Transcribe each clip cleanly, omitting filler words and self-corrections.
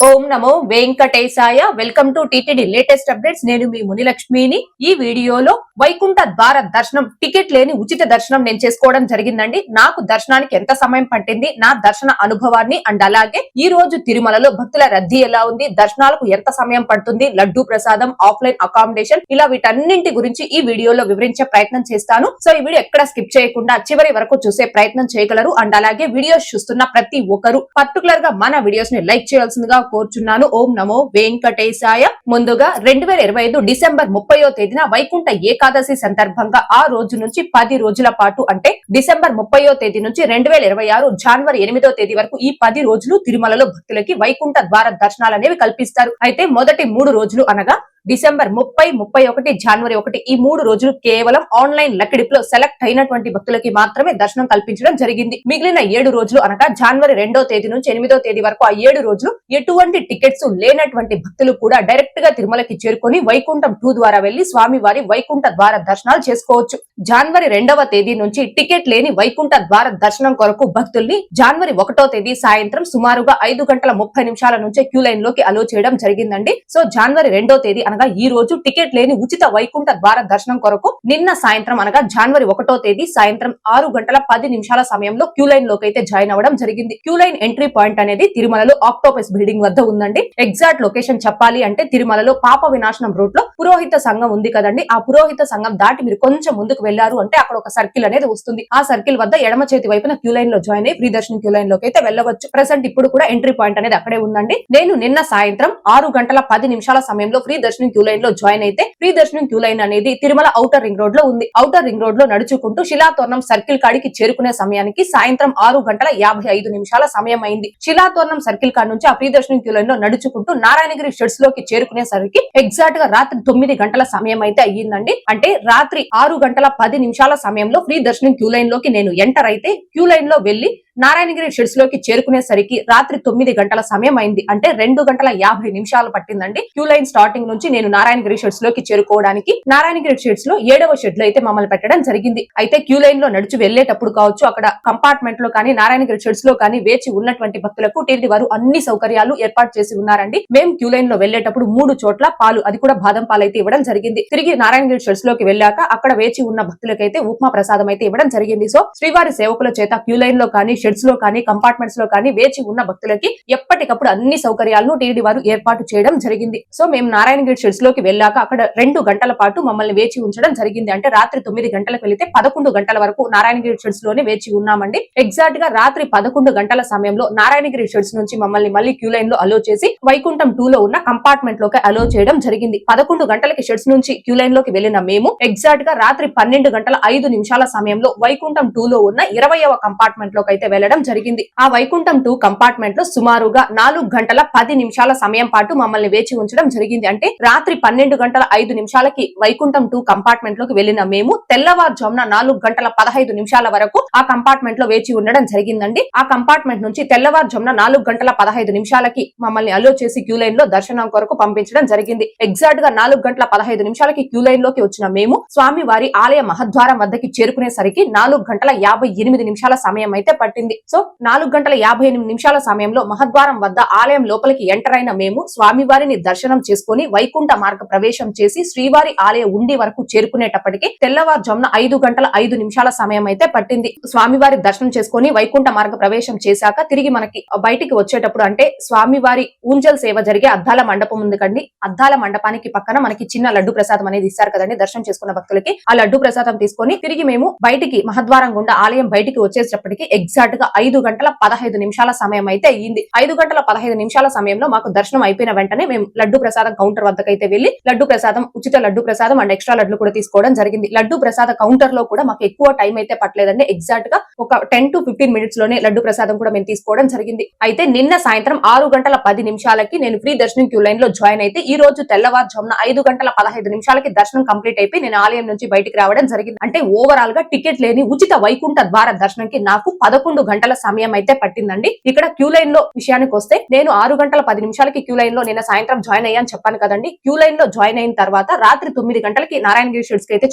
Om Namo Venkatesaya. Welcome to TTD latest updates. నేను మీ మునిలక్ష్మిని. ఈ వీడియోలో వైకుంఠ ద్వార దర్శనం టికెట్ లేని ఉచిత దర్శనం నేను చేసుకోవడం జరిగిందండి. నాకు దర్శనానికి ఎంత సమయం పట్టింది, నా దర్శన అనుభవాన్ని అండ్ అలాగే ఈ రోజు తిరుమలలో భక్తుల రద్దీ ఎలా ఉంది, దర్శనాలకు ఎంత సమయం పడుతుంది, లడ్డూ ప్రసాదం, ఆఫ్లైన్ అకామిడేషన్, ఇలా వీటన్నింటి గురించి ఈ వీడియోలో వివరించే ప్రయత్నం చేస్తాను. సో ఈ వీడియో ఎక్కడ స్కిప్ చేయకుండా చివరి వరకు చూసే ప్రయత్నం చేయగలరు. అండ్ అలాగే వీడియోస్ చూస్తున్న ప్రతి ఒక్కరు పర్టికులర్ గా మన వీడియోస్ ని లైక్ చేయాల్సిందిగా కోరుచున్నాను. ఓం నమో వెంకటేశాయ. ముందుగా 2025 డిసెంబర్ 30వ తేదీన వైకుంఠ ఏకాదశి సందర్భంగా ఆ రోజు నుంచి 10 రోజుల పాటు అంటే డిసెంబర్ 30వ తేదీ నుంచి 2026 జనవరి 8వ తేదీ వరకు ఈ 10 రోజులు తిరుమలలో భక్తులకి వైకుంఠ ద్వార దర్శనాలు అనేవి కల్పిస్తారు. అయితే మొదటి 3 రోజులు అనగా డిసెంబర్ 30, 31, జనవరి 1 ఈ 3 రోజులు కేవలం ఆన్లైన్ లకిడిపులో సెలెక్ట్ అయినటువంటి భక్తులకి మాత్రమే దర్శనం కల్పించడం జరిగింది. మిగిలిన 7 రోజులు అనగా జనవరి 2వ తేదీ నుంచి 8వ తేదీ వరకు ఆ 7 రోజులు ఎటువంటి టికెట్స్ లేనటువంటి భక్తులు కూడా డైరెక్ట్ గా తిరుమలకి చేరుకొని వైకుంఠం 2 ద్వారా వెళ్లి స్వామివారి వైకుంఠ ద్వార దర్శనాలు చేసుకోవచ్చు. జనవరి 2వ తేదీ నుంచి టికెట్ లేని వైకుంఠ ద్వార దర్శనం కొరకు భక్తుల్ని జనవరి 1వ తేదీ సాయంత్రం సుమారుగా 5:30 నుంచే క్యూ లైన్ లోకి అలో చేయడం జరిగిందండి. సో జనవరి 2వ తేదీ అనగా ఈ రోజు టికెట్ లేని ఉచిత వైకుంఠ ద్వార దర్శనం కొరకు నిన్న సాయంత్రం అనగా జనవరి 1వ తేదీ సాయంత్రం 6:10 సమయంలో క్యూ లైన్ లోకి అయితే జాయిన్ అవ్వడం జరిగింది. క్యూ లైన్ ఎంట్రీ పాయింట్ అనేది తిరుమలలో ఆక్టోపస్ బిల్డింగ్ వద్ద ఉందండి. ఎగ్జాక్ట్ లొకేషన్ చెప్పాలి అంటే తిరుమలలో పాప వినాశనం రూట్ లో పురోహిత సంఘం ఉంది కదండి. ఆ పురోహిత సంఘం దాటి మీరు కొంచెం ముందుకు వెళ్లారు అంటే అక్కడ ఒక సర్కిల్ అనేది వస్తుంది. ఆ సర్కిల్ వద్ద ఎడమ చేతి వైపున క్యూ లైన్ లో జాయిన్ అయ్యి ఫ్రీ దర్శనం క్యూ లైన్ లోకి అయితే వెళ్ళవచ్చు. ప్రెసెంట్ ఇప్పుడు కూడా ఎంట్రీ పాయింట్ అనేది అక్కడే ఉందండి. నేను నిన్న సాయంత్రం 6:10 సమయంలో ఫ్రీ దర్శనం క్యూ లైన్ లో జాయిన్ అయితే ఫ్రీ దర్శనం క్యూ లైన్ అనేది తిరుమల ఔటర్ రింగ్ రోడ్ లో ఉంది. ఔటర్ రింగ్ రోడ్ లో నడుచుకుంటూ శిలాతోరణం సర్కిల్ కాడికి చేరుకునే సమయానికి సాయంత్రం 6:55 సమయం అయింది. శిలాతోరణం సర్కిల్ కాడ నుంచి ఆ ఫ్రీ దర్శనం క్యూ లైన్ లో నడుచుకుంటూ నారాయణగిరి షెడ్స్ లోకి చేరుకునేసరికి ఎగ్జాక్ట్ గా రాత్రి 9 గంటల సమయం అయితే అయ్యిందండి. అంటే రాత్రి 6:10 సమయంలో ఫ్రీ దర్శనం క్యూ లైన్ లోకి నేను ఎంటర్ అయితే క్యూ లైన్ లో వెళ్లి నారాయణగిరి షెడ్స్ లోకి చేరుకునేసరికి రాత్రి 9 గంటల సమయం అయింది. అంటే 2:50 పట్టిందండి. క్యూ లైన్ స్టార్టింగ్ నుంచి నేను నారాయణగిరి షెడ్స్ లోకి చేరుకోవడానికి. నారాయణగిరి షెడ్స్ లో 7వ షెడ్ లో అయితే మమ్మల్ని పెట్టడం జరిగింది. అయితే క్యూ లైన్ లో నడిచి వెళ్లేటప్పుడు కావచ్చు, అక్కడ కంపార్ట్మెంట్ లో కానీ నారాయణగిరి షెడ్స్ లో కానీ వేచి ఉన్నటువంటి భక్తులకు టీటీడీ వారు అన్ని సౌకర్యాలు ఏర్పాటు చేసి ఉన్నారండి. మేము క్యూ లైన్ లో వెళ్లేటప్పుడు 3 చోట్ల పాలు, అది కూడా బాదం పాలు అయితే ఇవ్వడం జరిగింది. తిరిగి నారాయణగిరి షెడ్స్ లోకి వెళ్ళాక అక్కడ వేచి ఉన్న భక్తులకైతే ఉప్మా ప్రసాదం అయితే ఇవ్వడం జరిగింది. సో శ్రీవారి సేవకుల చేత క్యూ లైన్ లో కానీ షెడ్స్ లో కానీ కంపార్ట్మెంట్స్ లో కానీ వేచి ఉన్న భక్తులకి ఎప్పటికప్పుడు అన్ని సౌకర్యాలను టీటీడీ వారు ఏర్పాటు చేయడం జరిగింది. సో మేము నారాయణగిరి షెడ్స్ లోకి వెళ్ళాక అక్కడ 2 గంటల పాటు మమ్మల్ని వేచి ఉంచడం జరిగింది. అంటే రాత్రి 9 గంటలకు వెళితే 11 గంటల వరకు నారాయణగిరి షెడ్స్ లోనే వేచి ఉన్నామండి. ఎగ్జాక్ట్ గా రాత్రి 11 గంటల సమయంలో నారాయణగిరి షెడ్స్ నుంచి మమ్మల్ని మళ్ళీ క్యూ లైన్ లో అలో చేసి వైకుంఠం 2 లో ఉన్న కంపార్ట్మెంట్ లోకి అలో చేయడం జరిగింది. 11 గంటలకి షెడ్స్ నుంచి క్యూ లైన్ లోకి వెళ్లిన మేము ఎగ్జాక్ట్ గా రాత్రి 12:05 సమయంలో వైకుంఠం 2 లో ఉన్న 20వ కంపార్ట్మెంట్ లోకి అయితే వెళ్లడం జరిగింది. ఆ వైకుంఠం 2 కంపార్ట్మెంట్ లో సుమారుగా 4:10 సమయం పాటు మమ్మల్ని వేచి ఉంచడం జరిగింది. అంటే రాత్రి 12:05 వైకుంఠం 2 కంపార్ట్మెంట్ లోకి వెళ్లిన మేము తెల్లవారుజామున 4:15 వరకు ఆ కంపార్ట్మెంట్ లో వేచి ఉండడం జరిగిందండి. ఆ కంపార్ట్మెంట్ నుంచి తెల్లవారుజామున 4:15 మమ్మల్ని అలో చేసి క్యూ లైన్ లో దర్శనం కొరకు పంపించడం జరిగింది. ఎగ్జాక్ట్ గా 4:15 క్యూ లైన్ లోకి వచ్చిన మేము స్వామి వారి ఆలయ మహద్వారం వద్దకి చేరుకునేసరికి 4:58 సమయం అయితే పట్టింది. సో 4:58 సమయంలో మహద్వారం వద్ద ఆలయం లోపలికి ఎంటర్ అయిన మేము స్వామివారిని దర్శనం చేసుకుని వైకుంఠ మార్గ ప్రవేశం చేసి శ్రీవారి ఆలయ ఉండి వరకు చేరుకునేటప్పటికి తెల్లవారుజామున 5:05 సమయం అయితే పట్టింది. స్వామివారి దర్శనం చేసుకుని వైకుంఠ మార్గ ప్రవేశం చేశాక తిరిగి మనకి బయటికి వచ్చేటప్పుడు అంటే స్వామివారి ఊంజల్ సేవ జరిగే అద్దాల మండపం ఉంది కండి. అద్దాల మండపానికి పక్కన మనకి చిన్న లడ్డు ప్రసాదం అనేది ఇస్తారు కదండి దర్శనం చేసుకున్న భక్తులకి. ఆ లడ్డు ప్రసాదం తీసుకొని తిరిగి మేము బయటికి మహద్వారం గుండా ఆలయం బయటికి వచ్చేటప్పటికి ఎగ్జాక్ట్ గా 5:15 సమయం అయితే అయ్యింది. 5:15 సమయంలో మాకు దర్శనం అయిపోయిన వెంటనే మేము లడ్డు ప్రసాదం కౌంటర్ వద్దకైతే వెళ్లి లడ్డు ప్రసాదం, ఉచిత లడ్డు ప్రసాదం అండ్ ఎక్స్ట్రా లడ్డు కూడా తీసుకోవడం జరిగింది. లడ్డు ప్రసాద కౌంటర్ లో కూడా మాకు ఎక్కువ టైం అయితే పట్టలేదండి. ఎగ్జాక్ట్ గా ఒక 10 to 15 మినిట్స్ లోనే లడ్డు ప్రసాదం కూడా మేము తీసుకోవడం జరిగింది. అయితే నిన్న సాయంత్రం 6:10 నేను ఫ్రీ దర్శనం క్యూ లైన్ లో జాయిన్ అయితే ఈ రోజు తెల్లవారుజామున 5:15 దర్శనం కంప్లీట్ అయిపోయి నేను ఆలయం నుంచి బయటికి రావడం జరిగింది. అంటే ఓవరాల్ గా టికెట్ లేని ఉచిత వైకుంఠ ద్వార దర్శనంకి నాకు 11 3 గంటల సమయం అయితే పట్టిందండి. ఇక్కడ క్యూ లైన్ లో విషయానికి వస్తే నేను 6 గంటల 10 నిమిషాలకి క్యూ లైన్ లో నిన్న సాయంత్రం జాయిన్ అయ్యాను చెప్పాను కదండి. క్యూ లైన్ లో జాయిన్ అయిన తర్వాత రాత్రి 9 గంటలకి నారాయణగిరి షెడ్స్ కి అయితే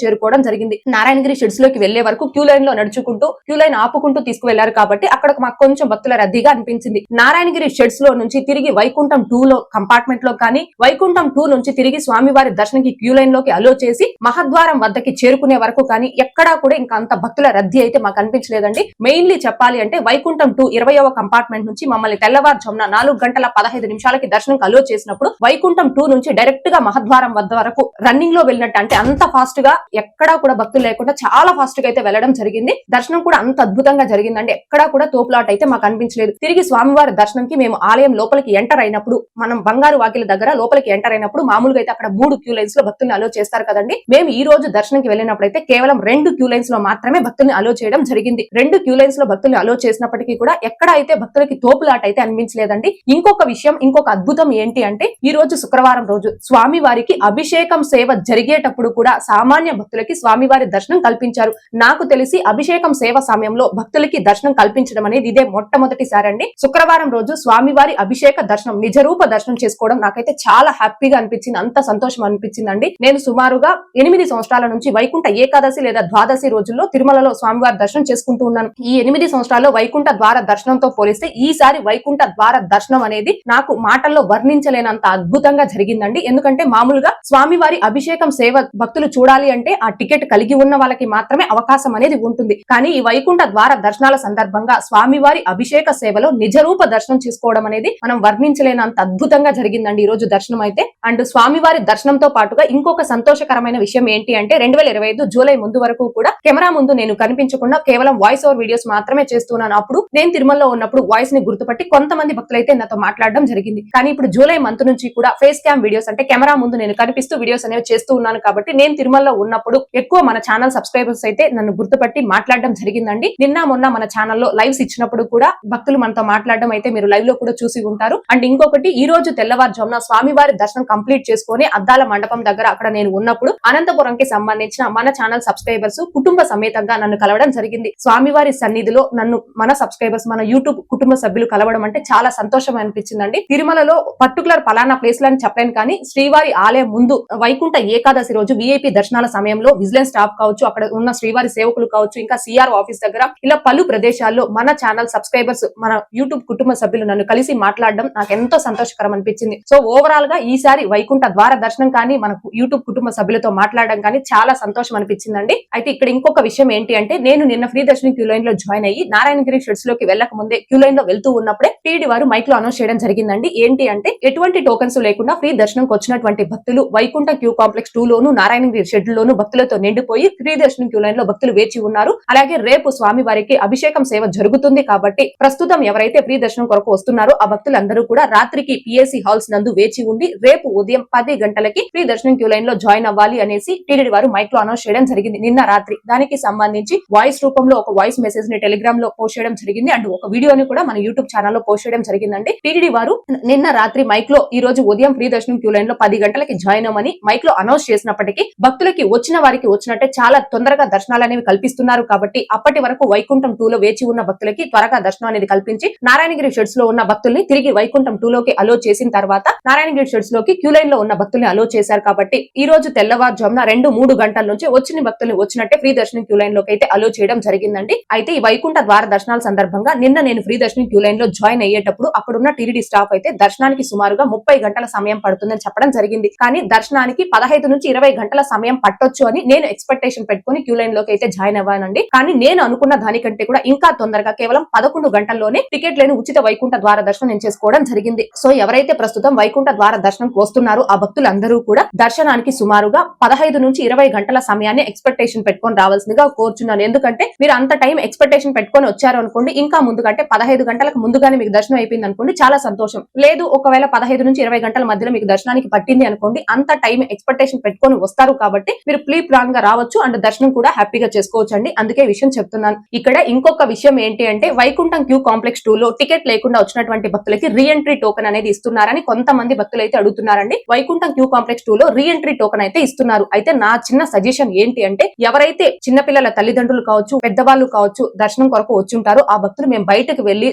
చేరుకోవడం జరిగింది. నారాయణగిరి షెడ్స్ లోకి వెళ్లే వరకు క్యూ లైన్ లో నడుచుకుంటూ క్యూ లైన్ ఆపుకుంటూ తీసుకువెళ్లారు కాబట్టి అక్కడ మాకు కొంచెం భక్తుల రద్దీగా అనిపించింది. నారాయణగిరి షెడ్స్ లో నుంచి తిరిగి వైకుంఠం 2 లో కంపార్ట్మెంట్ లో కానీ వైకుంఠం 2 నుంచి తిరిగి స్వామివారి దర్శనంకి క్యూ లైన్ లోకి అలో చేసి మహద్వారం వద్దకి చేరుకునే వరకు కానీ ఎక్కడా కూడా ఇంకా అంత భక్తుల రద్దీ అయితే మాకు అనిపించలేదండి. మెయిన్లీ చెప్పాలి అంటే వైకుంఠం 2 20వ కంపార్ట్మెంట్ నుంచి మమ్మల్ని తెల్లవారుజామున 4 గంటల 15 నిమిషాలకి దర్శనం అలో చేసినప్పుడు వైకుంఠం 2 నుంచి డైరెక్ట్ గా మహద్వారం వద్ద వరకు రన్నింగ్ లో వెళ్ళినట్టు అంటే అంత ఫాస్ట్ గా ఎక్కడా కూడా భక్తులు లేకుండా చాలా ఫాస్ట్ గా అయితే వెళ్ళడం జరిగింది. దర్శనం కూడా అంత అద్భుతంగా జరిగిందండి. ఎక్కడా కూడా తోపులాట అయితే మాకు అనిపించలేదు. తిరిగి స్వామివారి దర్శనంకి మేము ఆలయం లోపలికి ఎంటర్ అయినప్పుడు మనం బంగారు వాకిల దగ్గర లోపలికి ఎంటర్ అయినప్పుడు మామూలుగా అయితే అక్కడ 3 క్యూ లైన్స్ లో భక్తుల్ని అలో చేస్తారు కదండి. మేము ఈ రోజు దర్శనంకి వెళ్ళినప్పుడు అయితే కేవలం 2 క్యూ లైన్స్ లో మాత్రమే భక్తుల్ని అలో చేయడం జరిగింది. 2 క్యూ లైన్స్ లో భక్తుల్ని అలో చేసినప్పటికీ కూడా ఎక్కడ అయితే భక్తులకి తోపులాట అయితే అనిపించలేదండి. ఇంకొక విషయం, ఇంకొక అద్భుతం ఏంటి అంటే ఈ రోజు శుక్రవారం రోజు స్వామి వారికి అభిషేకం సేవ జరిగేటప్పుడు కూడా సామాన్య భక్తులకి స్వామివారి దర్శనం కల్పించారు. నాకు తెలిసి అభిషేకం సేవ సమయంలో భక్తులకి దర్శనం కల్పించడం అనేది ఇదే మొట్టమొదటిసారి అండి. శుక్రవారం రోజు స్వామివారి అభిషేక దర్శనం నిజరూప దర్శనం చేసుకోవడం నాకైతే చాలా హ్యాపీగా అనిపించింది. అంత సంతోషం అనిపించిందండి. నేను సుమారుగా 8 సంవత్సరాల నుంచి వైకుంఠ ఏకాదశి లేదా ద్వాదశి రోజుల్లో తిరుమలలో స్వామివారి దర్శనం చేసుకుంటూ ఉన్నాను. ఈ 8 సంవత్సరాల్లో వైకుంఠ ద్వార దర్శనంతో పోలిస్తే ఈసారి వైకుంఠ ద్వార దర్శనం అనేది నాకు మాటల్లో వర్ణించలేనంత అద్భుతంగా జరిగిందండి. ఎందుకంటే మామూలుగా స్వామివారి అభిషేకం సేవ భక్తులు చూడాలి అంటే ఆ టికెట్ కలిగి ఉన్న వాళ్ళకి మాత్రమే అవకాశం అనేది ఉంటుంది. కానీ ఈ వైకుంఠ ద్వార దర్శనాల సందర్భంగా స్వామివారి అభిషేక సేవలో నిజరూప దర్శనం చేసుకోవడం అనేది మనం వర్ణించలేనంత అద్భుతంగా జరిగిందండి ఈ రోజు దర్శనం అయితే. అండ్ స్వామివారి దర్శనంతో పాటుగా ఇంకొక సంతోషకరమైన విషయం ఏంటి అంటే 2025 జూలై ముందు వరకు కూడా కెమెరా ముందు నేను కనిపించకుండా కేవలం వాయిస్ ఓవర్ వీడియోస్ మాత్రమే చేస్తున్నాను. అప్పుడు నేను తిరుమలలో ఉన్నప్పుడు వాయిస్ ని గుర్తుపట్టి కొంతమంది భక్తులైతే నాతో మాట్లాడడం జరిగింది. కానీ ఇప్పుడు జూలై మంత్ నుంచి కూడా ఫేస్ క్యామ్ వీడియోస్ అంటే కెమెరా ముందు నేను కనిపిస్తూ వీడియోస్ అనేవి చేస్తూ ఉన్నాను కాబట్టి నేను తిరుమలలో ఉన్నప్పుడు ఎక్కువ మన ఛానల్ సబ్స్క్రైబర్స్ అయితే నన్ను గుర్తుపట్టి మాట్లాడడం జరిగిందండి. నిన్న మొన్న మన ఛానల్లో లైవ్స్ ఇచ్చినప్పుడు కూడా భక్తులు మనతో మాట్లాడడం అయితే మీరు లైవ్ లో కూడా చూసి ఉంటారు. అండ్ ఇంకొకటి ఈ రోజు తెల్లవారుజామున స్వామివారి దర్శనం కంప్లీట్ చేసుకుని అద్దాల మండపం దగ్గర అక్కడ నేను ఉన్నప్పుడు అనంతపురంకి సంబంధించిన మన ఛానల్ సబ్స్క్రైబర్స్ కుటుంబ సమేతంగా నన్ను కలవడం జరిగింది. స్వామివారి సన్నిధిలో నన్ను మన సబ్స్క్రైబర్స్ మన యూట్యూబ్ కుటుంబ సభ్యులు కలవడం అంటే చాలా సంతోషం అనిపించిందండి. తిరుమలలో పర్టికులర్ పలానా ప్లేస్ లని చెప్పలేను కానీ శ్రీవారి ఆలయం ముందు వైకుంఠ ఏకాదశి రోజు విఐపి దర్శనాల సమయంలో విజిలెన్స్ స్టాఫ్ కావచ్చు, అక్కడ ఉన్న శ్రీవారి సేవకులు కావచ్చు, ఇంకా సిఆర్ ఆఫీస్ దగ్గర ఇలా పలు ప్రదేశాల్లో మన ఛానల్ సబ్స్క్రైబర్స్ మన యూట్యూబ్ కుటుంబ సభ్యులు నన్ను కలిసి మాట్లాడడం నాకు ఎంతో సంతోషకరం అనిపించింది. సో ఓవరాల్ గా ఈసారి వైకుంఠ ద్వార దర్శనం కానీ మన యూట్యూబ్ కుటుంబ సభ్యులతో మాట్లాడడం కానీ చాలా సంతోషం అనిపించిందండి. అయితే ఇక్కడ ఇంకొక విషయం ఏంటి అంటే నేను నిన్న ఫ్రీ దర్శనం క్యూ లైన్ లో జాయిన్ అయ్యి నారాయణగిరి షెడ్స్ లోకి వెళ్ళక ముందే క్యూ లైన్ లో వెళ్తూ ఉన్నప్పుడే టీడీ వారు మైక్ లో అనౌన్స్ చేయడం జరిగిందండి. ఏంటి అంటే ఎటువంటి టోకన్స్ లేకుండా ఫ్రీ దర్శనంకి వచ్చినటువంటి భక్తులు వైకుంఠ క్యూ కాంప్లెక్స్ 2 లోను నారాయణగిరి షెడ్ లోను భక్తులతో నిండిపోయి ఫ్రీ దర్శనం క్యూ లైన్ లో భక్తులు వేచి ఉన్నారు. అలాగే రేపు స్వామి వారికి అభిషేకం సేవ జరుగుతుంది కాబట్టి ప్రస్తుతం ఎవరైతే ఫ్రీ దర్శనం కొరకు వస్తున్నారో ఆ భక్తులందరూ కూడా రాత్రికి పిఎస్సి హాల్స్ నందు వేచి ఉండి రేపు ఉదయం 10 గంటలకి ఫ్రీ దర్శనం క్యూ లైన్ లో జాయిన్ అవ్వాలి అనేసి టీడీ వారు మైక్ లో అనౌన్స్ చేయడం జరిగింది నిన్న రాత్రి. దానికి సంబంధించి వాయిస్ రూపంలో ఒక వాయిస్ మెసేజ్ ని టెలిగ్రామ్ లో పోస్ట్ చేయడం జరిగింది. అండ్ ఒక వీడియోని కూడా మన యూట్యూబ్ ఛానల్ లో పోస్ట్ చేయడం జరిగిందండి. టీడీ వారు నిన్న రాత్రి మైక్ లో ఈ రోజు ఉదయం ఫ్రీ దర్శనం క్యూ లైన్ లో 10 గంటలకి జాయిన్ అవ్వమని మైక్ లో అనౌన్స్ చేసినప్పటికీ భక్తులకి వచ్చిన వారికి వచ్చినట్టే చాలా తొందరగా దర్శనాలు అనేవి కల్పిస్తున్నారు కాబట్టి అప్పటి వరకు వైకుంఠం 2 లో వేచి ఉన్న భక్తులకి త్వరగా దర్శనం అనేది కల్పించి నారాయణగిరి షెడ్స్ లో ఉన్న భక్తుల్ని తిరిగి వైకుంఠం 2 లోకి అలో చేసిన తర్వాత నారాయణగిరి షెడ్స్ లోకి క్యూ లైన్ లో ఉన్న భక్తుల్ని అలో చేశారు కాబట్టి ఈ రోజు తెల్లవారుజామున 2-3 గంటల నుంచి వచ్చిన భక్తుల్ని వచ్చినట్టే ఫ్రీ దర్శనం క్యూ లైన్ లోకి అయితే అలో చేయడం జరిగిందండి. అయితే ఈ వైకుంఠ ద్వార దర్శనాల సందర్భంగా నిన్న నేను ఫ్రీ దర్శనం క్యూ లైన్ లో జాయిన్ అయ్యేటప్పుడు అక్కడున్న టీడీ స్టాఫ్ అయితే దర్శనానికి సుమారుగా 30 గంటల సమయం పడుతుందని చెప్పడం జరిగింది. కానీ దర్శనానికి 15 నుంచి 20 గంటల సమయం పట్టొచ్చు అని నేను ఎక్స్పెక్టేషన్ పెట్టుకుని క్యూ లైన్ లోకి అయితే జాయిన్ అవ్వానండి. కానీ నేను అనుకున్న దానికంటే కూడా ఇంకా తొందరగా కేవలం 11 గంటల్లోనే టికెట్ లేని ఉచిత వైకుంఠ ద్వార దర్శనం నేను చేసుకోవడం జరిగింది. సో ఎవరైతే ప్రస్తుతం వైకుంఠ ద్వార దర్శనం వస్తున్నారో ఆ భక్తులందరూ కూడా దర్శనానికి సుమారుగా 15 నుంచి 20 గంటల సమయాన్ని ఎక్స్పెక్టేషన్ పెట్టుకొని రావాల్సిందిగా కోరుచున్నాను. ఎందుకంటే మీరు అంత టైం ఎక్స్పెక్టేషన్ పెట్టుకొని వచ్చారు అనుకోండి, ఇంకా ముందుకంటే 15 గంటలకు ముందుగానే మీకు దర్శనం అయిపోయింది అనుకోండి చాలా సంతోషం. లేదు ఒకవేళ 15 నుంచి 20 గంటల మధ్యలో మీకు దర్శనానికి పట్టింది అనుకోండి, అంత టైం ఎక్స్పెక్టేషన్ పెట్టుకొని వస్తారు కాబట్టి మీరు ప్రీ ప్లాన్ గా రావచ్చు అండ్ దర్శనం కూడా హ్యాపీగా చేసుకోవచ్చు అండి. అందుకే విషయం చెప్తున్నాను. ఇక్కడ ఇంకొక విషయం ఏంటి అంటే వైకుంఠం క్యూ కాంప్లెక్స్ 2 లో టికెట్ లేకుండా వచ్చినటువంటి భక్తులకి రీ ఎంట్రీ టోకెన్ అనేది ఇస్తున్నారని కొంతమంది భక్తులు అయితే అడుగుతున్నారండి. వైకుంఠం క్యూ కాంప్లెక్స్ 2 లో రీ ఎంట్రీ టోకెన్ అయితే ఇస్తున్నారు. అయితే నా చిన్న సజెషన్ ఏంటి అంటే ఎవరైతే చిన్నపిల్లల తల్లిదండ్రులు కావచ్చు పెద్దవాళ్ళు కావచ్చు దర్శనం కొరకు వచ్చుంటారు. ఆ భక్తులు మేము బయటకు వెళ్లి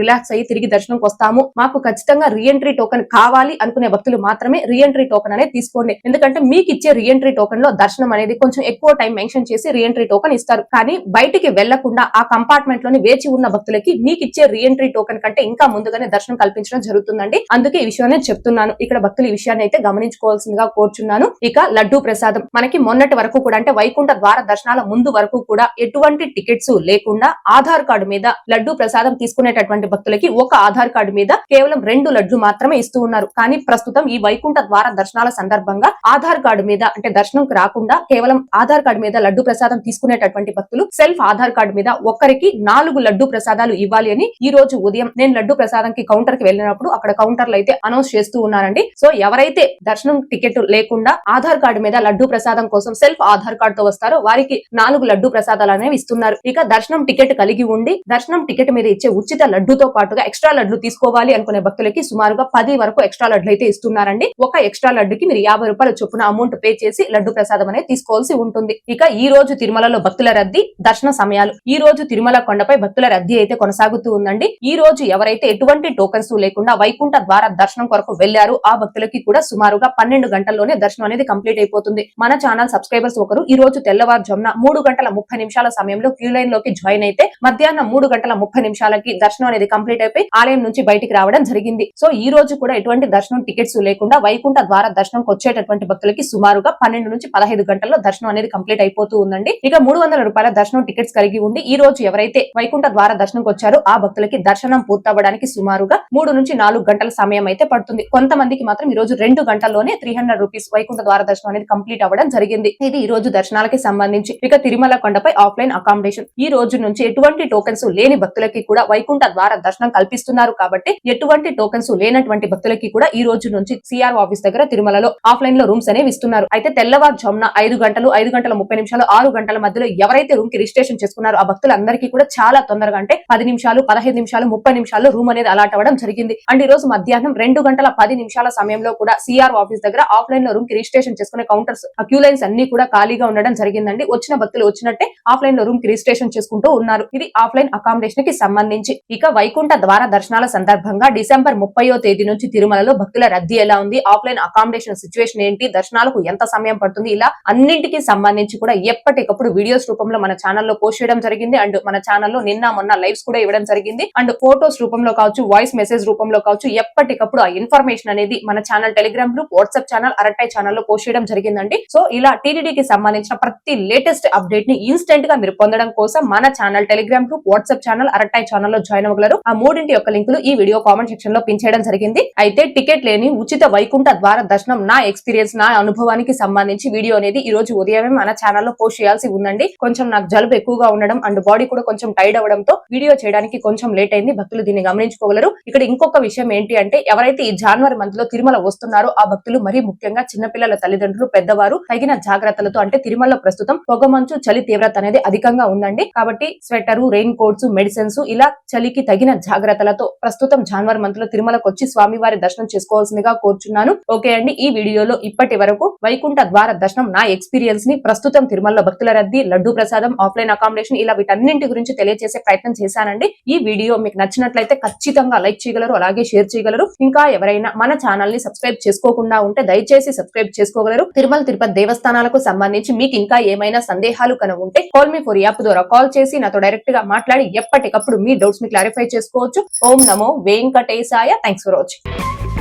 రిలాక్స్ అయ్యి తిరిగి దర్శనంకి వస్తాము, మాకు ఖచ్చితంగా రీఎంట్రీ టోకెన్ కావాలి అనుకునే భక్తులు మాత్రమే రీఎంట్రీ టోకెన్ అనేది తీసుకోండి. ఎందుకంటే మీకు ఇచ్చే రీఎంట్రీ టోకెన్ లో దర్శనం అనేది కొంచెం ఎక్కువ టైం మెన్షన్ చేసి రీఎంట్రీ టోకెన్ ఇస్తారు. కానీ బయటికి వెళ్లకుండా ఆ కంపార్ట్మెంట్ లోని వేచి ఉన్న భక్తులకి మీకు ఇచ్చే రీఎంట్రీ టోకెన్ కంటే ఇంకా ముందుగానే దర్శనం కల్పించడం జరుగుతుందండి. అందుకే ఈ విషయాన్ని చెప్తున్నాను. ఇక్కడ భక్తులు ఈ విషయాన్ని అయితే గమనించుకోవాల్సిందిగా కోరుచున్నాను. ఇక లడ్డూ ప్రసాదం మనకి మొన్నటి వరకు కూడా అంటే వైకుంఠ ద్వార దర్శనాల ముందు వరకు కూడా ఎటువంటి టికెట్స్ లేకుండా ఆధార్ కార్డు మీద లడ్డూ ప్రసాదం తీసుకునేటటువంటి భక్తులకి ఒక ఆధార్ కార్డు మీద కేవలం 2 లడ్లు మాత్రమే ఇస్తూ ఉన్నారు. కానీ ప్రస్తుతం ఈ వైకుంఠ ద్వార దర్శనాల సందర్భంగా ఆధార్ కార్డు మీద అంటే దర్శనంకి రాకుండా కేవలం ఆధార్ కార్డు మీద లడ్డు ప్రసాదం తీసుకునేటటువంటి భక్తులు సెల్ఫ్ ఆధార్ కార్డు మీద ఒక్కరికి 4 లడ్డు ప్రసాదాలు ఇవ్వాలి అని ఈ రోజు ఉదయం నేను లడ్డు ప్రసాదంకి కౌంటర్ కి వెళ్ళినప్పుడు అక్కడ కౌంటర్లు అయితే అనౌన్స్ చేస్తూ ఉన్నారండి. సో ఎవరైతే దర్శనం టికెట్ లేకుండా ఆధార్ కార్డు మీద లడ్డు ప్రసాదం కోసం సెల్ఫ్ ఆధార్ కార్డు తో వస్తారో వారికి 4 లడ్డు ప్రసాదాలు అనేవి ఇస్తున్నారు. ఇక దర్శనం టికెట్ కలిగి ఉండి దర్శనం టికెట్ మీద ఇచ్చే ఉచిత లడ్డుతో పాటుగా ఎక్స్ట్రా లడ్లు తీసుకోవాలి అనుకునే భక్తులకి సుమారుగా 10 వరకు ఎక్స్ట్రా లడ్లు అయితే ఇస్తున్నారండి. ఒక ఎక్స్ట్రా లడ్డుకి మీరు 50 రూపాయల చొప్పున అమౌంట్ పే చేసి లడ్డు ప్రసాదం అనేది తీసుకోవాల్సి ఉంటుంది. ఇక ఈ రోజు తిరుమలలో భక్తుల రద్దీ, దర్శన సమయాలు. ఈ రోజు తిరుమల కొండపై భక్తుల రద్దీ అయితే కొనసాగుతూ ఉందండి. ఈ రోజు ఎవరైతే ఎటువంటి టోకన్స్ లేకుండా వైకుంఠ ద్వార దర్శనం కొరకు వెళ్లారు ఆ భక్తులకి కూడా సుమారుగా 12 గంటల్లోనే దర్శనం అనేది కంప్లీట్ అయిపోతుంది. మన ఛానల్ సబ్స్క్రైబర్స్ ఒకరు ఈ రోజు తెల్లవారుజామున 3:30 సమయంలో క్యూ లైన్ లోకి జాయిన్ అయితే మధ్యాహ్నం 3:30 దర్శనం అనేది కంప్లీట్ అయిపోయి ఆలయం నుంచి బయటికి రావడం జరిగింది. సో ఈ రోజు కూడా ఎటువంటి దర్శనం టికెట్స్ లేకుండా వైకుంఠ ద్వార దర్శనంకి వచ్చేటటువంటి భక్తులకి సుమారుగా 12 నుంచి 15 గంటల్లో దర్శనం అనేది కంప్లీట్ అయిపోతూ ఉందండి. ఇక 300 రూపాయల దర్శనం టికెట్స్ కలిగి ఉండి ఈ రోజు ఎవరైతే వైకుంఠ ద్వార దర్శనంకి వచ్చారో ఆ భక్తులకి దర్శనం పూర్తవ్వడానికి సుమారుగా 3 నుంచి 4 గంటల సమయం అయితే పడుతుంది. కొంతమందికి మాత్రం ఈ రోజు 2 గంటల్లోనే 300 రూపీస్ వైకుంఠ ద్వార దర్శనం అనేది కంప్లీట్ అవ్వడం జరిగింది. ఇది ఈ రోజు దర్శనాలకి సంబంధించి. ఇక తిరుమల కొండపై ఆఫ్లైన్ అకామిడేషన్ ఈ రోజు నుంచి ఎటువంటి టోకెన్స్ లేని భక్తులకి కూడా వైకుంఠ ద్వార దర్శనం కల్పిస్తున్నారు కాబట్టి ఎటువంటి టోకెన్స్ లేనటువంటి భక్తులకి కూడా ఈ రోజు నుంచి సిఆర్ ఆఫీస్ దగ్గర తిరుమలలో ఆఫ్లైన్ లో రూమ్స్ అనేవి ఇస్తున్నారు. అయితే తెల్లవారుజామున 5 గంటలు 5:30 6 గంటల మధ్యలో ఎవరైతే రూమ్ కి రిజిస్ట్రేషన్ చేసుకున్నారో ఆ భక్తులందరికీ కూడా చాలా తొందరగా అంటే 10 నిమిషాలు 15 నిమిషాలు 30 నిమిషాల్లో రూమ్ అనేది అలాట్ అవ్వడం జరిగింది. అండ్ ఈ రోజు మధ్యాహ్నం 2:10 సమయంలో కూడా సిఆర్ ఆఫీస్ దగ్గర ఆఫ్లైన్ లో రూమ్ కి రిజిస్ట్రేషన్ చేసుకునే కౌంటర్స్ ఆ క్యూ లైన్స్ అన్ని కూడా ఖాళీగా ఉండడం జరిగిందండి. వచ్చిన భక్తులు వచ్చినట్టే ఆఫ్లైన్ లో రూమ్ కి రిజిస్ట్రేషన్ చేసుకుంటూ ఉన్నారు. ఇది ఆఫ్లైన్ అకామిడేషన్ కి సంబంధించి. ఇక వైకుంఠ ద్వార దర్శనాల సందర్భంగా డిసెంబర్ 30వ తేదీ నుంచి తిరుమలలో భక్తుల రద్దీ ఎలా ఉంది, ఆఫ్లైన్ అకామిడేషన్ సిచ్యువేషన్ ఏంటి, దర్శనాలకు ఎంత సమయం పడుతుంది, ఇలా అన్నింటికి సంబంధించి కూడా ఎప్పటికప్పుడు వీడియోస్ రూపంలో మన ఛానల్లో పోస్ట్ చేయడం జరిగింది. అండ్ మన ఛానల్లో నిన్న మొన్న లైవ్స్ కూడా ఇవ్వడం జరిగింది. అండ్ ఫోటోస్ రూపంలో కావచ్చు, వాయిస్ మెసేజ్ రూపంలో కావచ్చు, ఎప్పటికప్పుడు ఆ ఇన్ఫర్మేషన్ అనేది మన channel Telegram group, WhatsApp channel, Arattai ఛానల్లో పోస్ట్ చేయడం జరిగిందండి. సో ఇలా టీటీడీకి సంబంధించిన ప్రతి లేటెస్ట్ అప్డేట్ ని ఇన్స్టెంట్ గా మీరు పొందడం కోసం మన channel Telegram group, WhatsApp channel, Arattai ఛానల్లో జాయిన్ అవ్వగలరు. ఆ మూడింటి యొక్క లింకులు ఈ వీడియో కామెంట్ సెక్షన్ లో పిన్ చేయడం జరిగింది. అయితే టికెట్ లేని ఉచిత వైకుంఠ ద్వార దర్శనం నా ఎక్స్పీరియన్స్, నా అనుభవానికి సంబంధించి వీడియో అనేది ఈ రోజు ఉదయమే మన ఛానల్లో పోస్ట్ చేయాల్సి ఉందండి. కొంచెం నాకు జలుబు ఎక్కువగా ఉండడం అండ్ బాడీ కూడా కొంచెం టైర్డ్ అవడంతో వీడియో చేయడానికి కొంచెం లేట్ అయింది. భక్తులు దీన్ని గమనించుకోగలరు. ఇక్కడ ఇంకొక విషయం ఏంటి అంటే ఎవరైతే ఈ జనవరి మంత్ లో తిరుమల వస్తున్నారో ఆ భక్తులు మరీ ముఖ్యంగా చిన్నపిల్లల తల్లిదండ్రులు, పెద్దవారు తగిన జాగ్రత్తలతో అంటే తిరుమలలో ప్రస్తుతం పొగమంచు, చలి తీవ్రత అనేది అధికంగా ఉందండి. కాబట్టి స్వెటరు, రెయిన్ కోట్స్, మెడిసిన్స్ ఇలా చలికి తగిన జాగ్రత్తలతో ప్రస్తుతం జనవరి మంత్ లో తిరుమలకు వచ్చి స్వామివారి దర్శనం చేసుకోవాల్సిందిగా కోరుచున్నాను. ఓకే అండి, ఈ వీడియోలో ఇప్పటి వరకు వైకుంఠ ద్వార దర్శనం నా ఎక్స్పీరియన్స్ ని, ప్రస్తుతం తిరుమలలో భక్తుల రద్దీ, లడ్డు ప్రసాదం, ఆఫ్లైన్ అకామిడేషన్ ఇలా వీటన్నింటి గురించి తెలియజేసే ప్రయత్నం చేశానండి. ఈ వీడియో మీకు నచ్చినట్లయితే ఖచ్చితంగా లైక్ చేయగలరు, అలాగే షేర్ చేయగలరు. ఇంకా ఎవరైనా మన ఛానల్ ని సబ్స్క్రైబ్ చేసుకోకుండా ఉంటే దయచేసి సబ్స్క్రైబ్ చేసుకోగలరు. తిరుమల తిరుపతి దేవస్థానాలకు సంబంధించి మీకు ఇంకా ఏమైనా సందేహాలు కనుక ఉంటే కాల్ మీ ఫర్ యాప్ ద్వారా కాల్ చేసి నాతో డైరెక్ట్ గా మాట్లాడి ఎప్పటికప్పుడు మీ డౌట్స్ ని క్లారిఫై చేసుకోవచ్చు. ఓం నమో వెంకటేశాయ. Thanks for watching.